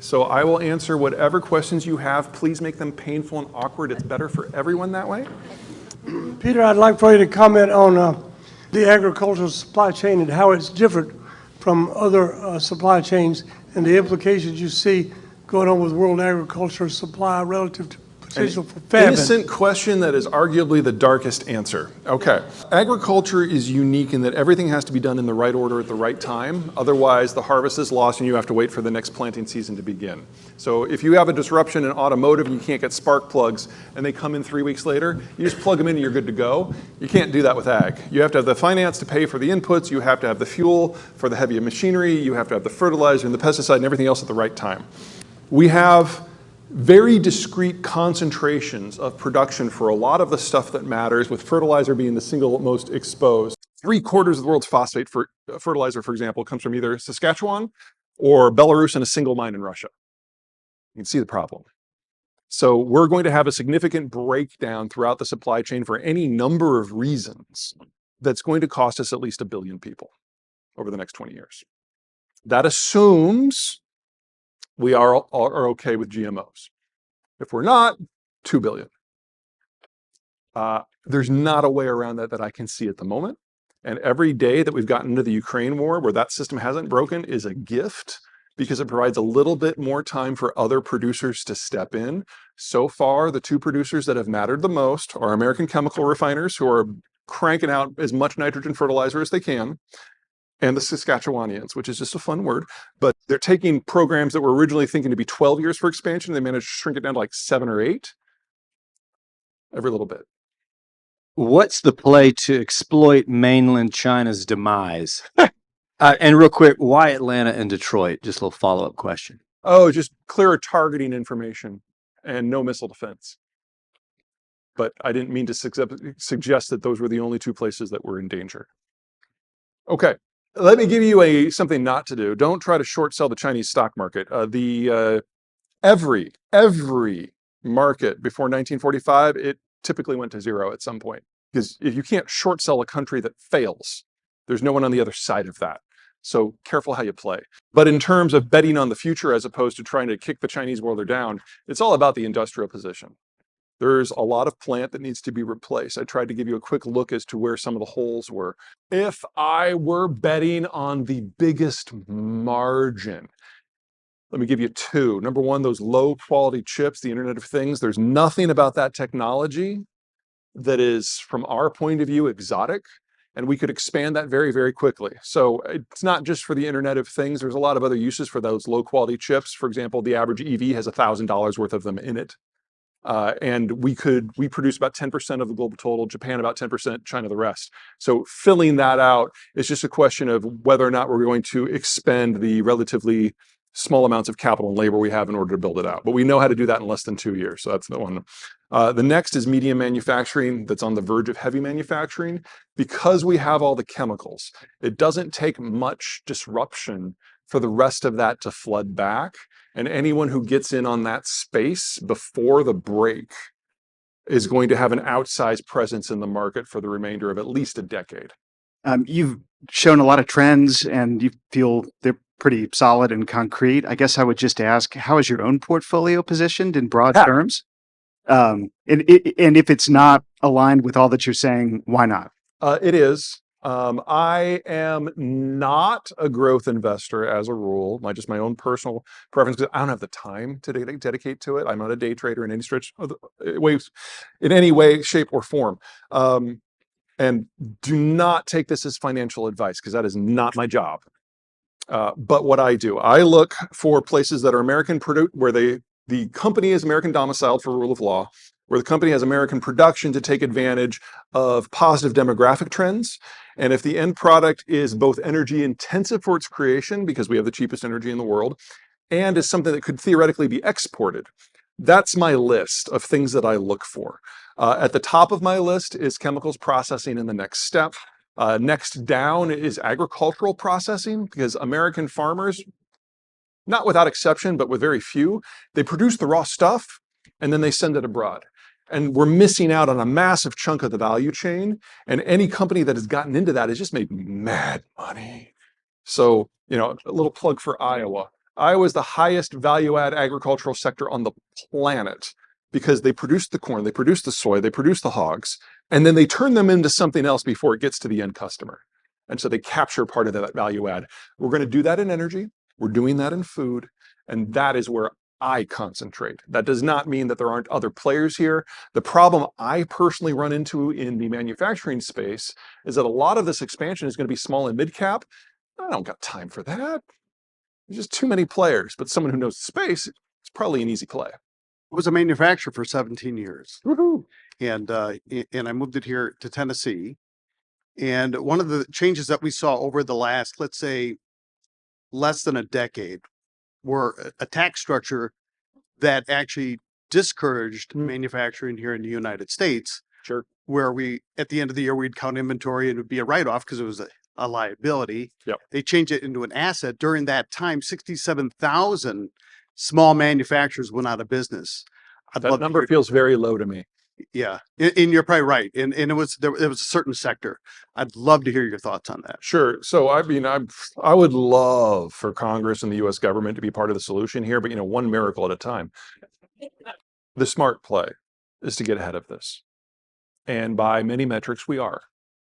So I will answer whatever questions you have. Please make them painful and awkward. It's better for everyone that way. Peter, I'd like for you to comment on the agricultural supply chain and how it's different from other supply chains and the implications you see going on with world agriculture supply relative to potential for famine. Innocent question that is arguably the darkest answer. Okay. Agriculture is unique in that everything has to be done in the right order at the right time. Otherwise, the harvest is lost and you have to wait for the next planting season to begin. So if you have a disruption in automotive and you can't get spark plugs and they come in 3 weeks later, you just plug them in and you're good to go. You can't do that with ag. You have to have the finance to pay for the inputs. You have to have the fuel for the heavy machinery. You have to have the fertilizer and the pesticide and everything else at the right time. We have very discrete concentrations of production for a lot of the stuff that matters, with fertilizer being the single most exposed. 3/4 of the world's phosphate fertilizer, for example, comes from either Saskatchewan or Belarus and a single mine in Russia. You can see the problem. So we're going to have a significant breakdown throughout the supply chain for any number of reasons that's going to cost us at least 1 billion people over the next 20 years. That assumes we are okay with GMOs. If we're not, 2 billion. There's not a way around that I can see at the moment. And every day that we've gotten into the Ukraine war where that system hasn't broken is a gift, because it provides a little bit more time for other producers to step in. So far, the 2 producers that have mattered the most are American chemical refiners, who are cranking out as much nitrogen fertilizer as they can, and the Saskatchewanians, which is just a fun word, but they're taking programs that were originally thinking to be 12 years for expansion. They managed to shrink it down to like 7 or 8 every little bit. What's the play to exploit mainland China's demise? And real quick, why Atlanta and Detroit? Just a little follow-up question. Oh, just clearer targeting information and no missile defense. But I didn't mean to suggest that those were the only 2 places that were in danger. Okay. Let me give you something not to do. Don't try to short sell the Chinese stock market. Every market before 1945, it typically went to zero at some point. Because if you can't short sell a country that fails, there's no one on the other side of that. So careful how you play. But in terms of betting on the future as opposed to trying to kick the Chinese while they're down, it's all about the industrial position. There's a lot of plant that needs to be replaced. I tried to give you a quick look as to where some of the holes were. If I were betting on the biggest margin, let me give you 2. Number 1, those low quality chips, the Internet of Things. There's nothing about that technology that is, from our point of view, exotic. And we could expand that very, very quickly. So it's not just for the Internet of Things. There's a lot of other uses for those low quality chips. For example, the average EV has $1,000 worth of them in it. And we produce about 10% of the global total, Japan about 10%, China the rest. So filling that out is just a question of whether or not we're going to expend the relatively small amounts of capital and labor we have in order to build it out. But we know how to do that in less than 2 years. So that's the one. The next is medium manufacturing that's on the verge of heavy manufacturing. Because we have all the chemicals, it doesn't take much disruption for the rest of that to flood back. And anyone who gets in on that space before the break is going to have an outsized presence in the market for the remainder of at least a decade. You've shown a lot of trends and you feel they're pretty solid and concrete. I guess I would just ask, how is your own portfolio positioned in broad terms? And if it's not aligned with all that you're saying, why not? It is. I am not a growth investor as a rule, just my own personal preference, because I don't have the time to dedicate to it. I'm not a day trader in any stretch of in any way, shape, or form. And do not take this as financial advice, because that is not my job. But what I do, I look for places that are American, where the company is American domiciled for rule of law, where the company has American production to take advantage of positive demographic trends. And if the end product is both energy intensive for its creation, because we have the cheapest energy in the world, and is something that could theoretically be exported, that's my list of things that I look for. At the top of my list is chemicals processing in the next step. Next down is agricultural processing, because American farmers, not without exception, but with very few, they produce the raw stuff and then they send it abroad. And we're missing out on a massive chunk of the value chain. And any company that has gotten into that has just made mad money. So, a little plug for Iowa. Iowa is the highest value add agricultural sector on the planet because they produce the corn, they produce the soy, they produce the hogs, and then they turn them into something else before it gets to the end customer. And so they capture part of that value add. We're going to do that in energy. We're doing that in food. And that is where I concentrate. That does not mean that there aren't other players here. The problem I personally run into in the manufacturing space is that a lot of this expansion is going to be small and mid cap. I don't got time for that. There's just too many players, but someone who knows the space, it's probably an easy play. I was a manufacturer for 17 years, Woohoo! and I moved it here to Tennessee. And one of the changes that we saw over the last, let's say, less than a decade, were a tax structure that actually discouraged manufacturing here in the United States. Sure. Where we, at the end of the year, we'd count inventory and it would be a write-off because it was a liability. Yep. They changed it into an asset. During that time, 67,000 small manufacturers went out of business. That number feels very low to me. Yeah, and you're probably right. And it was there was a certain sector. I'd love to hear your thoughts on that. Sure. So I mean, I would love for Congress and the U.S. government to be part of the solution here, but one miracle at a time. The smart play is to get ahead of this, and by many metrics, we are.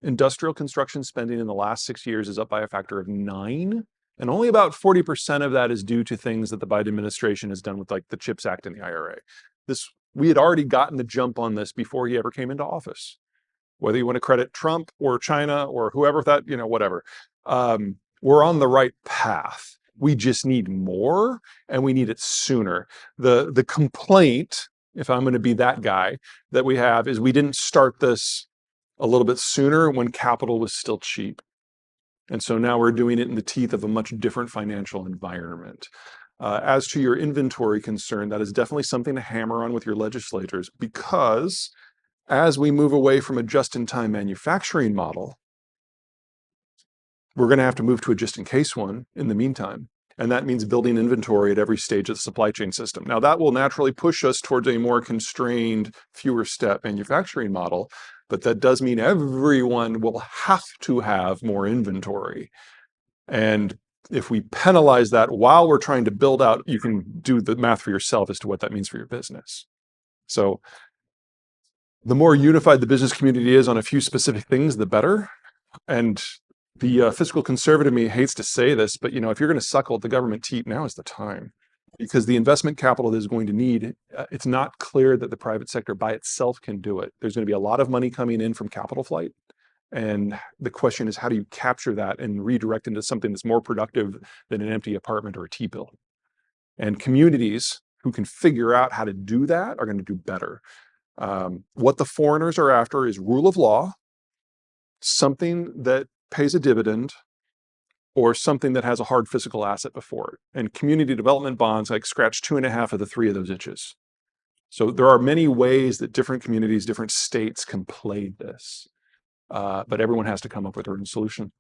Industrial construction spending in the last 6 years is up by a factor of 9, and only about 40% of that is due to things that the Biden administration has done with like the CHIPS Act and the IRA. We had already gotten the jump on this before he ever came into office. Whether you want to credit Trump or China or whoever that, whatever. We're on the right path. We just need more, and we need it sooner. The complaint, if I'm going to be that guy, that we have is we didn't start this a little bit sooner when capital was still cheap. And so now we're doing it in the teeth of a much different financial environment. As to your inventory concern, that is definitely something to hammer on with your legislators, because as we move away from a just-in-time manufacturing model, we're going to have to move to a just-in-case one in the meantime. And that means building inventory at every stage of the supply chain system. Now, that will naturally push us towards a more constrained, fewer-step manufacturing model, but that does mean everyone will have to have more inventory. And if we penalize that while we're trying to build out, you can do the math for yourself as to what that means for your business. So the more unified the business community is on a few specific things, the better. And the fiscal conservative me hates to say this, but if you're going to suckle at the government teat, now is the time. Because the investment capital that is going to need, it's not clear that the private sector by itself can do it. There's going to be a lot of money coming in from capital flight. And the question is, how do you capture that and redirect into something that's more productive than an empty apartment or a T-bill? And communities who can figure out how to do that are going to do better. What the foreigners are after is rule of law, something that pays a dividend, or something that has a hard physical asset before it. And community development bonds like scratch 2.5 of the 3 of those itches. So there are many ways that different communities, different states can play this. But everyone has to come up with their own solution.